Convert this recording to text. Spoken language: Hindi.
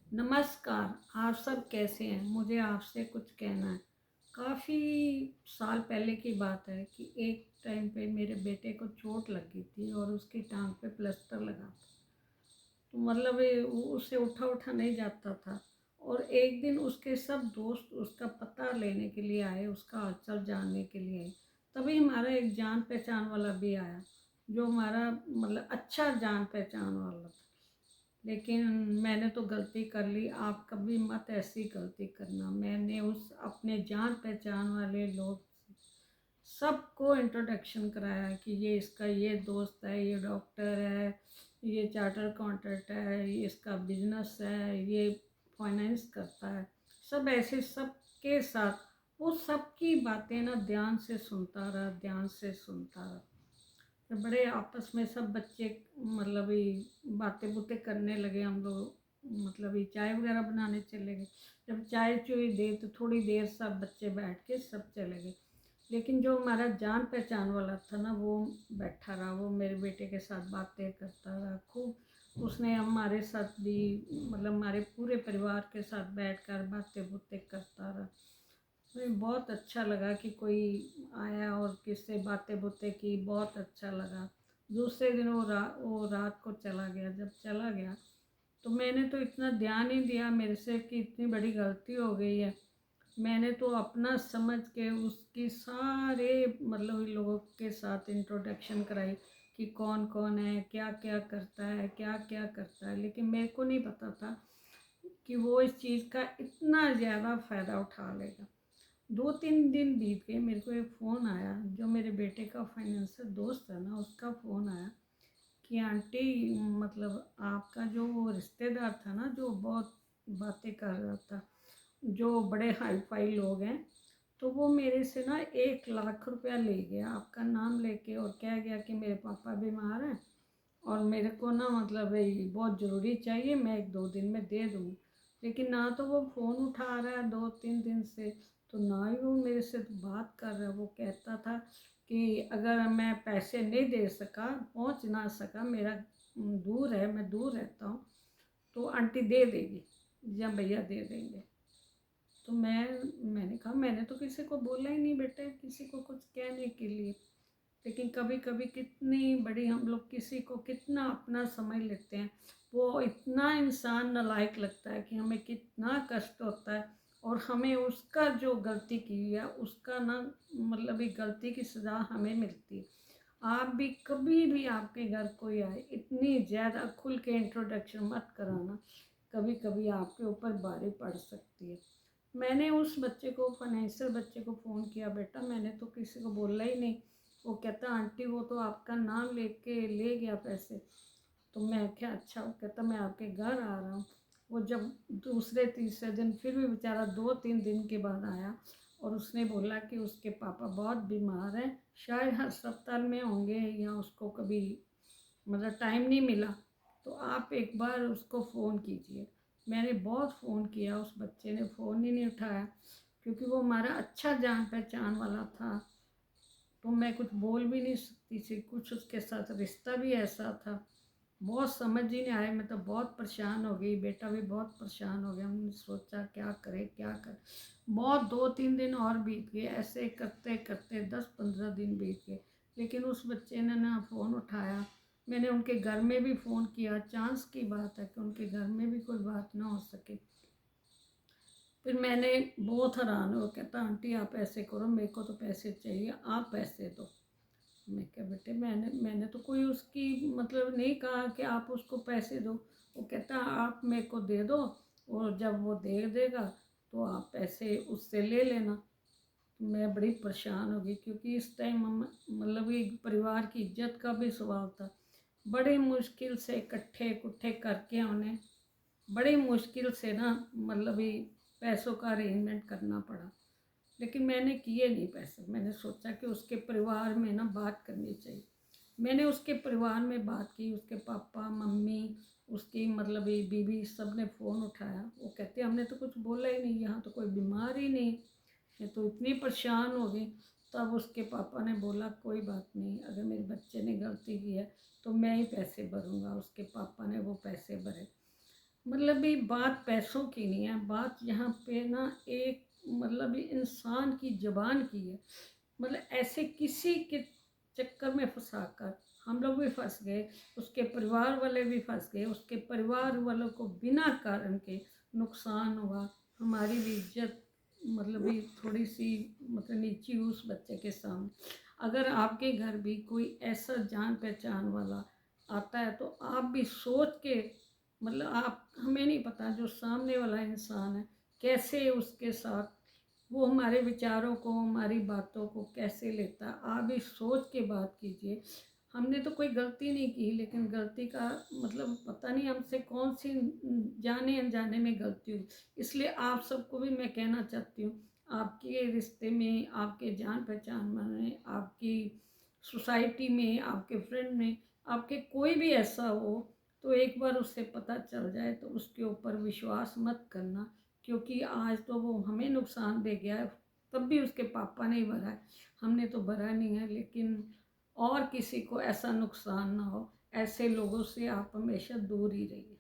नमस्कार। आप सब कैसे हैं? मुझे आपसे कुछ कहना है। काफ़ी साल पहले की बात है कि एक टाइम पे मेरे बेटे को चोट लग गई थी और उसकी टांग पे प्लास्टर लगा था। तो मतलब उससे उठा उठा नहीं जाता था। और एक दिन उसके सब दोस्त उसका पता लेने के लिए आए, उसका हालचाल जानने के लिए आए। तभी हमारा एक जान पहचान वाला भी आया, जो हमारा मतलब अच्छा जान पहचान वाला था। लेकिन मैंने तो गलती कर ली। आप कभी मत ऐसी गलती करना। मैंने उस अपने जान पहचान वाले लोग सबको इंट्रोडक्शन कराया कि ये इसका ये दोस्त है, ये डॉक्टर है, ये चार्टर अकाउंटेंट है, ये इसका बिजनेस है, ये फाइनेंस करता है। सब ऐसे सबके साथ वो सबकी बातें ना ध्यान से सुनता रहा, ध्यान से सुनता रहा। तो बड़े आपस में सब बच्चे मतलब ये बातें बुतें करने लगे। हम लोग मतलब ये चाय वगैरह बनाने चले गए। जब चाय चुई दे तो थोड़ी देर सब बच्चे बैठ के सब चले गए। लेकिन जो हमारा जान पहचान वाला था ना, वो बैठा रहा। वो मेरे बेटे के साथ बातें करता रहा खूब। उसने हमारे साथ भी मतलब हमारे पूरे परिवार के साथ बैठकर बातें बुतें करता रहा। मुझे बहुत अच्छा लगा कि कोई आया और किससे बातें बुतें की। बहुत अच्छा लगा। दूसरे दिन वो रात को चला गया। जब चला गया तो मैंने तो इतना ध्यान ही दिया मेरे से कि इतनी बड़ी गलती हो गई है। मैंने तो अपना समझ के उसकी सारे मतलब इन लोगों के साथ इंट्रोडक्शन कराई कि कौन कौन है, क्या क्या करता है, क्या क्या करता है। लेकिन मेरे को नहीं पता था कि वो इस चीज़ का इतना ज़्यादा फ़ायदा उठा लेगा। 2-3 दिन बीत गए। मेरे को एक फ़ोन आया, जो मेरे बेटे का फाइनेंशियल दोस्त है ना, उसका फ़ोन आया कि आंटी मतलब आपका जो वो रिश्तेदार था ना, जो बहुत बातें कर रहा था, जो बड़े हाई फाई लोग हैं, तो वो मेरे से ना 1 लाख रुपया ले गया आपका नाम लेके, और कह गया कि मेरे पापा बीमार हैं और मेरे को ना मतलब ये बहुत ज़रूरी चाहिए, मैं 1-2 दिन में दे दूँगी। लेकिन ना तो वो फ़ोन उठा रहा है 2-3 दिन से, तो ना ही वो मेरे से बात कर रहा है। वो कहता था कि अगर मैं पैसे नहीं दे सका, पहुंच ना सका, मेरा दूर है, मैं दूर रहता हूँ, तो आंटी दे देगी या भैया दे देंगे। तो मैंने कहा मैंने तो किसी को बोला ही नहीं बेटे, किसी को कुछ कहने के लिए। लेकिन कभी कभी कितनी बड़ी हम लोग किसी को कितना अपना समझ लेते हैं। वो इतना इंसान नालायक लगता है कि हमें कितना कष्ट होता है, और हमें उसका जो गलती की है उसका ना मतलब एक गलती की सज़ा हमें मिलती है। आप भी कभी भी आपके घर कोई आए, इतनी ज़्यादा खुल के इंट्रोडक्शन मत कराना। कभी कभी आपके ऊपर भारी पड़ सकती है। मैंने उस बच्चे को, फाइनेंशियल बच्चे को फ़ोन किया, बेटा मैंने तो किसी को बोला ही नहीं। वो कहता आंटी वो तो आपका नाम लेके ले गया पैसे। तो मैं क्या, अच्छा। वो कहता मैं आपके घर आ रहा हूँ। वो जब दूसरे तीसरे दिन फिर भी बेचारा 2-3 दिन के बाद आया, और उसने बोला कि उसके पापा बहुत बीमार हैं, शायद अस्पताल में होंगे, या उसको कभी मतलब टाइम नहीं मिला, तो आप एक बार उसको फ़ोन कीजिए। मैंने बहुत फ़ोन किया, उस बच्चे ने फ़ोन ही नहीं उठाया, क्योंकि वो हमारा अच्छा जान पहचान वाला था। तो मैं कुछ बोल भी नहीं सकती थी, कुछ उसके साथ रिश्ता भी ऐसा था। बहुत समझ ही नहीं आया। मैं तो बहुत परेशान हो गई, बेटा भी बहुत परेशान हो गया। हमने सोचा क्या करे क्या करे। बहुत 2-3 दिन और बीत गए, ऐसे करते करते 10-15 दिन बीत गए। लेकिन उस बच्चे ने ना फ़ोन उठाया। मैंने उनके घर में भी फ़ोन किया। चांस की बात है कि उनके घर में भी कोई बात ना हो सके। फिर मैंने बहुत हैरान हो, कहता आंटी आप ऐसे करो, मेरे को तो पैसे चाहिए, आप पैसे दो। मैं क्या बेटे, मैंने तो कोई उसकी मतलब नहीं कहा कि आप उसको पैसे दो। वो कहता आप मेरे को दे दो, और जब वो दे देगा तो आप पैसे उससे ले लेना। तो मैं बड़ी परेशान हो गई, क्योंकि इस टाइम हम मतलब ये परिवार की इज्जत का भी सवाल था। बड़ी मुश्किल से इकट्ठे इकट्ठे करके उन्हें बड़ी मुश्किल से ना मतलब ये पैसों का अरेंजमेंट करना पड़ा। लेकिन मैंने किए नहीं पैसे। मैंने सोचा कि उसके परिवार में ना बात करनी चाहिए। मैंने उसके परिवार में बात की, उसके पापा मम्मी, उसकी मतलब ये बीवी, सब ने फ़ोन उठाया। वो कहते हमने तो कुछ बोला ही नहीं, यहाँ तो कोई बीमार ही नहीं। मैं तो इतनी परेशान हो गई। तब उसके पापा ने बोला कोई बात नहीं, अगर मेरे बच्चे ने गलती की है तो मैं ही पैसे भरूँगा। उसके पापा ने वो पैसे भरे। मतलब ये बात पैसों की नहीं है, बात यहाँ पे ना एक मतलब ये इंसान की ज़बान की है। मतलब ऐसे किसी के चक्कर में फंसाकर हम लोग भी फंस गए, उसके परिवार वाले भी फंस गए, उसके परिवार वालों को बिना कारण के नुकसान हुआ, हमारी भी इज्जत मतलब ये थोड़ी सी मतलब नीची हुई उस बच्चे के सामने। अगर आपके घर भी कोई ऐसा जान पहचान वाला आता है तो आप भी सोच के मतलब आप हमें नहीं पता जो सामने वाला इंसान है कैसे उसके साथ वो हमारे विचारों को हमारी बातों को कैसे लेता है। आप भी सोच के बात कीजिए। हमने तो कोई गलती नहीं की लेकिन गलती का मतलब पता नहीं हमसे कौन सी जाने अनजाने में गलती हुई। इसलिए आप सबको भी मैं कहना चाहती हूँ आपके रिश्ते में आपके जान पहचान में आपकी सोसाइटी में आपके फ्रेंड में आपके कोई भी ऐसा हो तो एक बार उससे पता चल जाए तो उसके ऊपर विश्वास मत करना, क्योंकि आज तो वो हमें नुकसान दे गया है, तब भी उसके पापा ने ही भरा है, हमने तो भरा नहीं है। लेकिन और किसी को ऐसा नुकसान ना हो, ऐसे लोगों से आप हमेशा दूर ही रहिए।